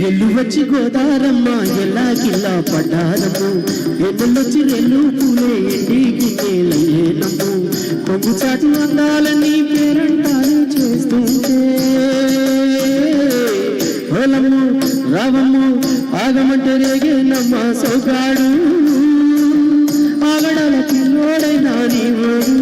ఎల్లు వచ్చి గోదారమ్మ ఎల్లాకిల్లా పడ్డారమ్ము ఎన్నెల్లొచ్చి రెల్లు పూలే ఎండికి నేలయ్యేనమ్ము కొంగు చాటు అందాలని పేరంటాలు చేస్తుంటే ఓలమ్ము రావమ్ము ఆగమంటే రేగేనమ్మ సౌగాడు ఆగడాల పిల్లోడైనా నీవాడు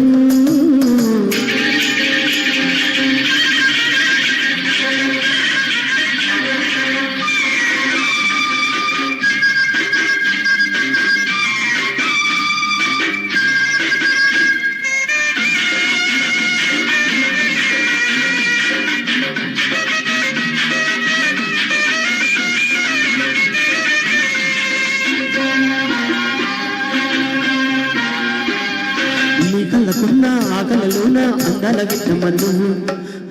కళ్ళకున్న ఆకలలోన అందాల విత్తమన్నవు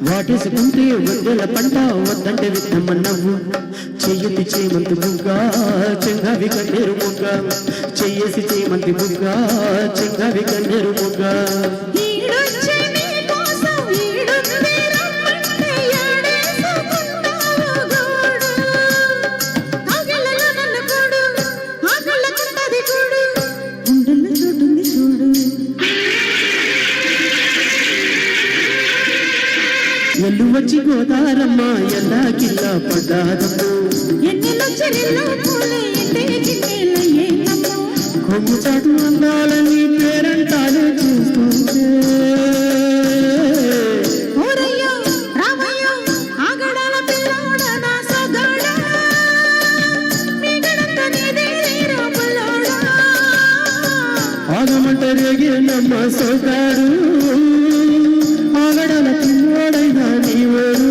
వాటేసుకుంటే వద్దెల పంట వద్దంటే విత్తమన్నవు చెయ్యతి చేమంతి బుగ్గ చెంగావి కన్నేరు ముగ్గ చెయ్యేసి చేమంతి బుగ్గ చెంగావి కన్నేరు ముగ్గ ఎల్లు వచ్చి గోదారమ్మ ఎల్లాకిల్లా పడ్డారమ్ము కొంగు చాటు అందాలని పేరంటాలు చూస్తుంటే ఆగమంటే రేగేనమ్మ సోగాడు ఆగడాల పిల్లోడైనా నీవాడు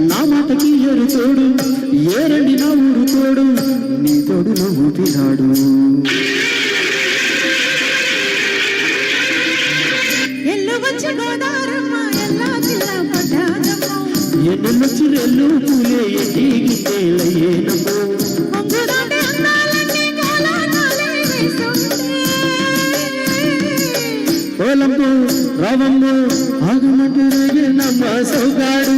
నా మాటకి ఎరు తోడు ఏరండి నా ఊరు తోడు నీ తోడు నువ్వు పిరాడు ఎన్నెల్లొచ్చి రెల్లు పూలే ఎండికి నేలయ్యేనమ్ము ఓలమ్ము రావమ్ము ఆగమంటే రేగేనమ్మ సౌగాడు